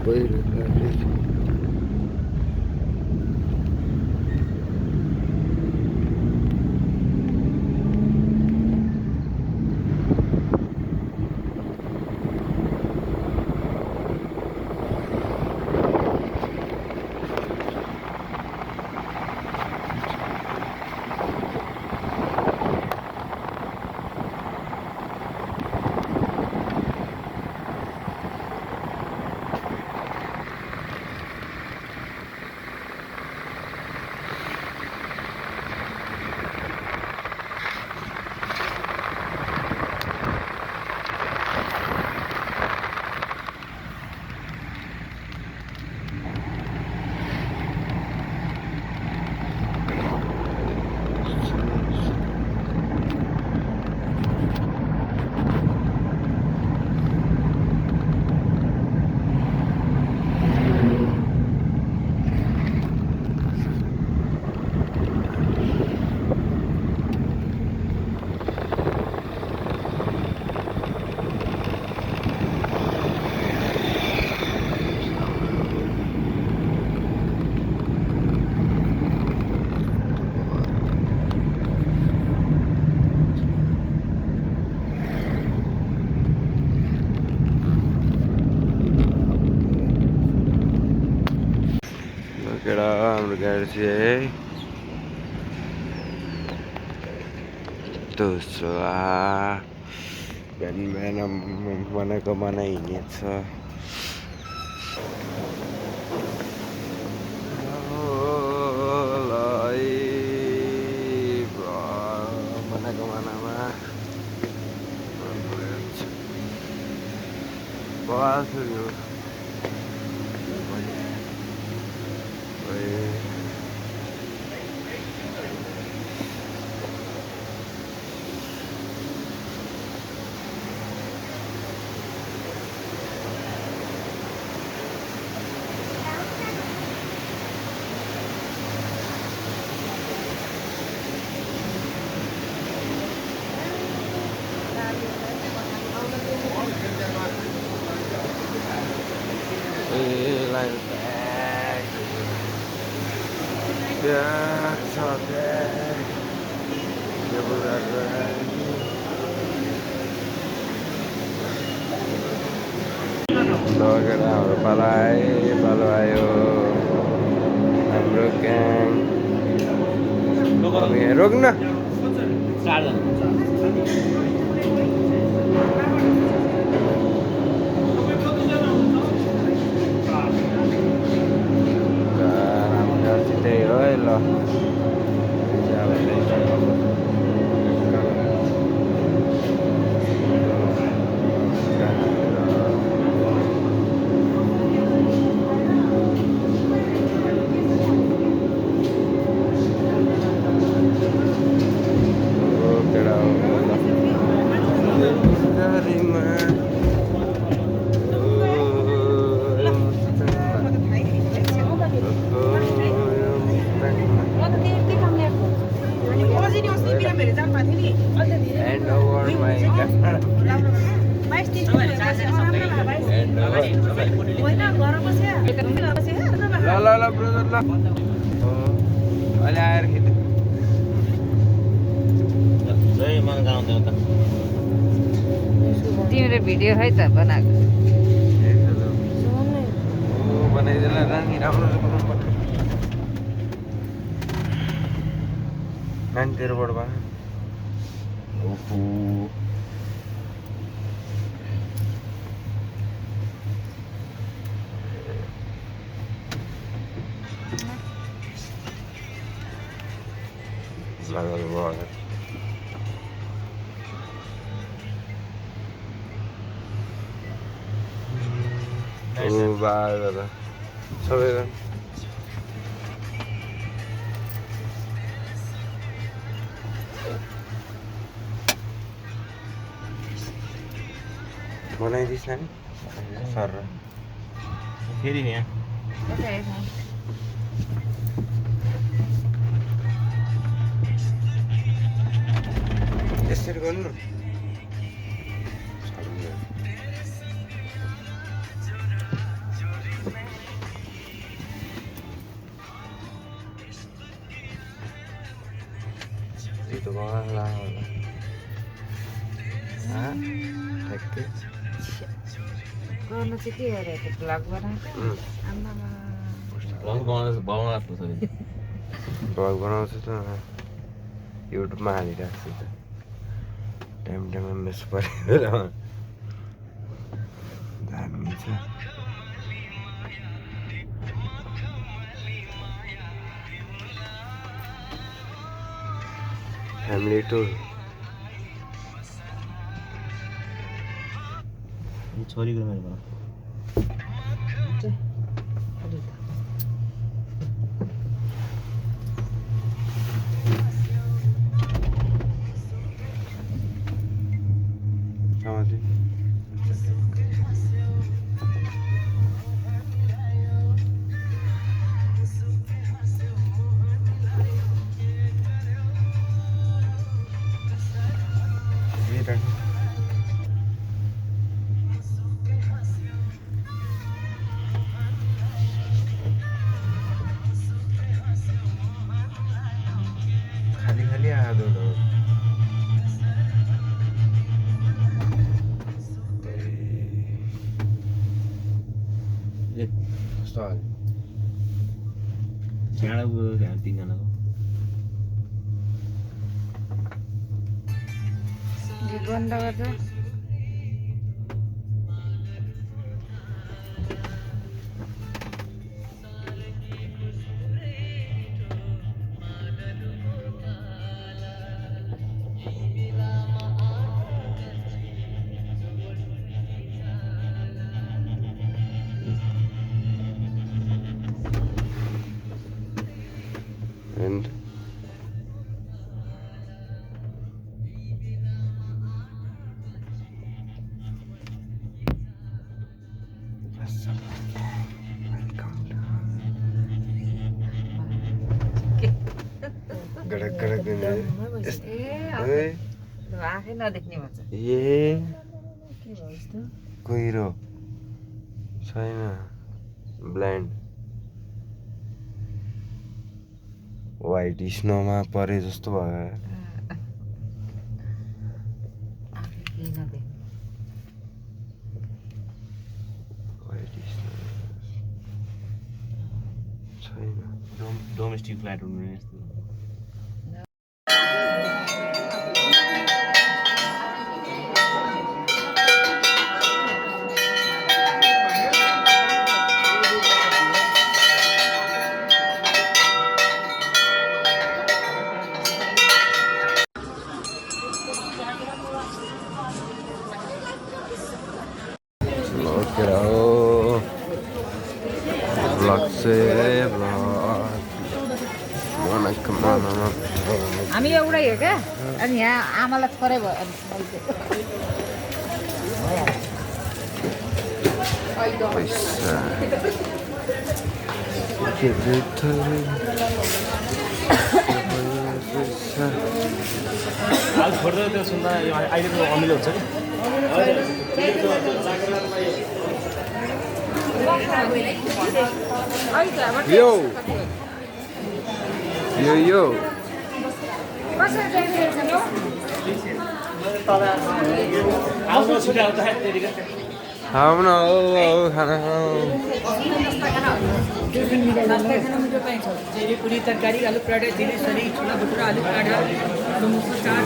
भइरहेको केटा हाम्रो गाडी चाहिँ बिहान बिहान बनाएको हिँडेछ बनाएको मनामा लगेर हाम्रो पालो आयो हाम्रो ग्याङ रोक्न त्यही हो है ल ल ब्रदर ल अहिले आएर खिच्नु तिम्रो भिडियो है त बनाएको बनाइदिएला रानी राम्रो बनाउनुपर्छ नानी तेरोबाट बना दादा सबैजना बनाइदिस् नानी सर फेरि यहाँ यसरी गर्नु गर्नु चाहिँ के गरेको भ्लग बनाएको आमामा भ्लग बनाउँछु त युट्युबमा हालिरहेको छु त टाइम टाइममा मिस परेर दामी छ फ्यामिली टुर छोरीको मेरो खाली खाली आदो छाडाको तिनजनाको बन्द गर्छ and गडक गडक आँखै नदेख्ने भन्छ ए के भयो यस्तो कुहिरो छैन ब्लाइन्ड वाइट स्नोमा परे जस्तो भयो आँखै केही नदेख्ने वाइट स्नो छैन डोमेस्टिक फ्लाइट हुनु यस्तो हामी एउटै हो क्या अनि यहाँ आमालाई थोरै भयो छोड्दै त्यो सुन्दा अहिलेको अमिलो हुन्छ नि यो यो यो खाना हो खाना पूरी तरकारी आलू पराठा चिली सरी छोला भटूरा आलू पराठा समोसा चाट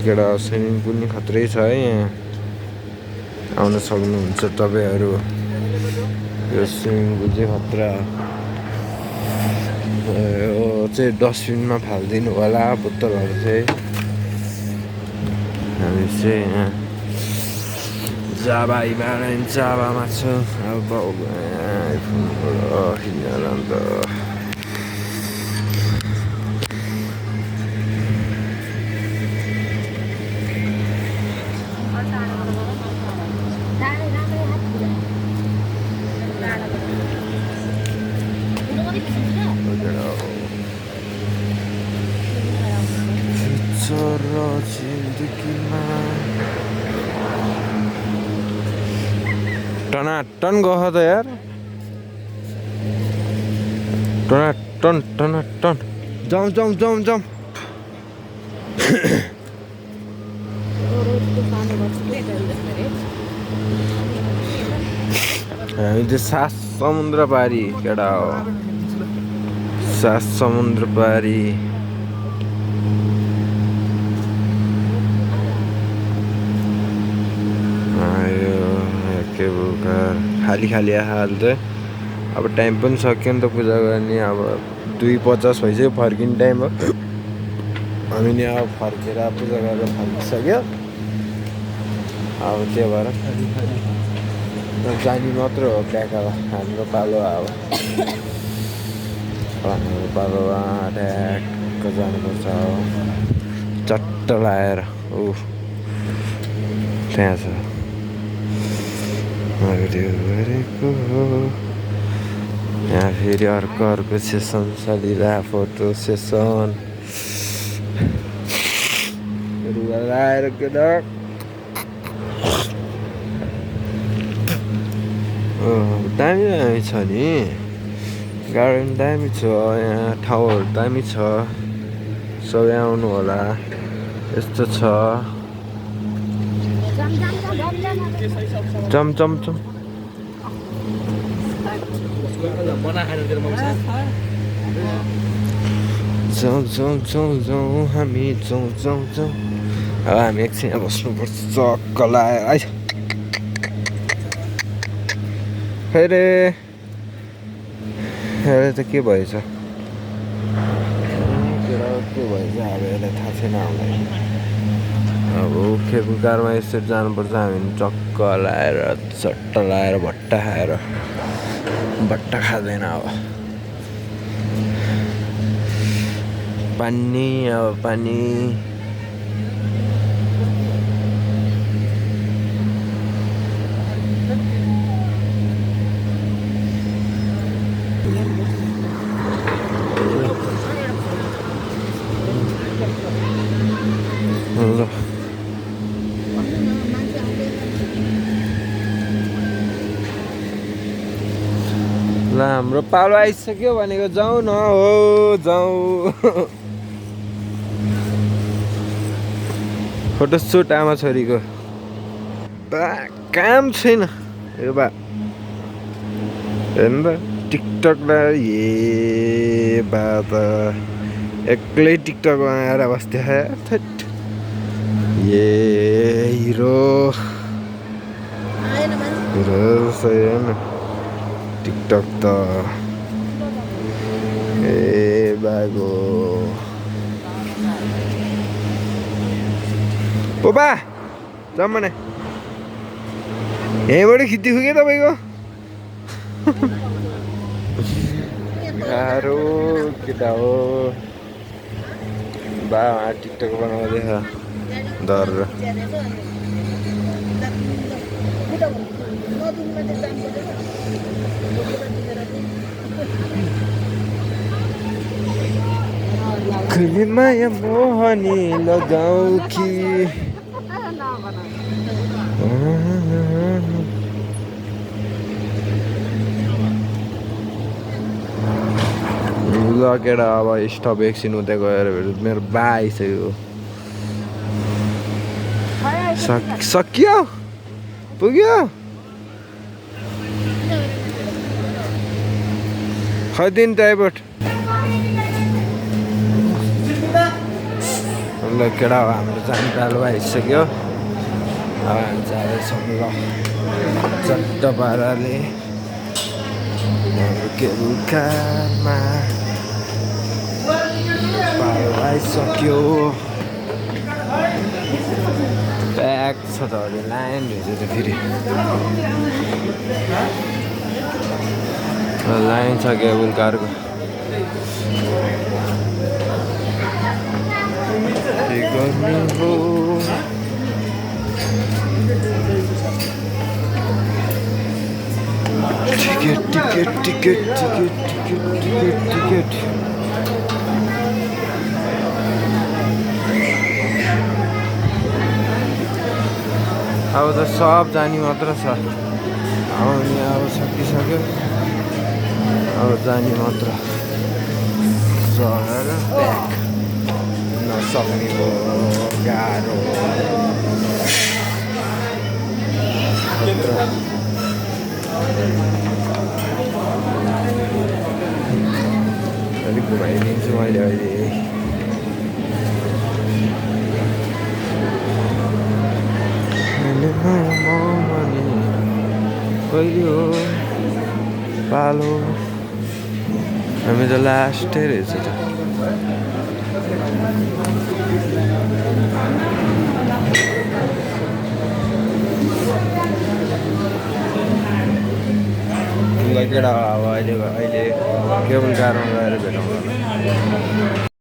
केटा स्विमिङ पुल नि खत्रै छ है यहाँ आउन सक्नुहुन्छ तपाईँहरू यो स्विमिङ पुल चाहिँ खतरा यो चाहिँ डस्टबिनमा फालिदिनु होला बोतलहरू चाहिँ हामी चाहिँ यहाँ जाबा हिमालयन जाबामा छ अब आइफोनबाट किनेर अन्त र जिन्दगीमा टनाटन गह त यार टनाटन टनाटन जाउँ जाउँ जाउँ जाउँ हामी चाहिँ 7 समुद्र पारी केटा हो 7 समुद्र पारी आयो केबल कार खाली खाली हाल चाहिँ अब टाइम पनि सक्यो नि त पूजा गर्ने अब 2:50 भइसक्यो फर्किने टाइम हो हामी नि अब फर्केर पूजा गरेर फर्किसक्यो अब त्यो भएर खाली खाली जानी मात्र हो ब्याक अब हाम्रो पालो अब हाम्रो पालो ट्याक्क जानुपर्छ चट्ट लाएर त्यहाँ छ गरेको यहाँ फेरि अर्को सेसन चलिरहेको फोटो सेसन रुगा लगाएर केटा दामी दामी छ नि गार्डन दामी छ यहाँ ठाउँहरू दामी छ सबै आउनु होला यस्तो छ चम चम चम जाउँ जाउँ जाउँ जाउँ हामी जाउँ जाउँ जाउँ अब हामी एकछिन यहाँ बस्नुपर्छ चक्क लाएर आइस फेरि त के भएछ के भएछ अब यसलाई थाहा छैन हामीलाई अब केबुल कारमा यसरी जानुपर्छ हामी चक्क लाएर चट्ट लाएर भट्टा खाएर भट्टा खाँदैन अब पानी अब पानी ल हाम्रो पालो आइसक्यो भनेको जाउँ न हो जाउँ फोटोसुट आमा छोरीको बा काम छैन यो बा हेर्नु त टिकटकलाई ए बा त एक्लै टिकटक बनाएर बस्थ्यो थट ए हिरो हिरो सही होइन टिकटक त ए बागो ओ बा जाऊँ भने यहीँबाट खिच्दै खुके तपाईँको गाह्रो केटा हो बा टिकटक बनाउँदैछ डर खुली माया मोहनी लगाऊ कि ल केटा अब स्टप एकछिन उतै गएर मेरो बा आइसक्यो सकियो पुग्यो खैदिन ड्राइभर ल केटा अब हाम्रो जाने पालो आइसक्यो अब हामी जाँदैछौँ ल चट्ट पाराले केबुल कारमा पालो आइसक्यो प्याक छ त अहिले लाइन भेटेछ फेरि लाइन छ केबुल कारको के गर्नु हो ticket ticket ticket ticket ticket ticket ticket अब त सब जाने मात्र छ आउने अब सकिसक्यो अब जाने मात्र चढेर ब्याक नसक्ने भयो गाह्रो खतरा। अलिक घुमाइदिन्छु मैले अहिले कहिले हो पालो हामी त लास्टै रहेछ त केटा अब अहिले केबल कारमा गएर भेटौँ।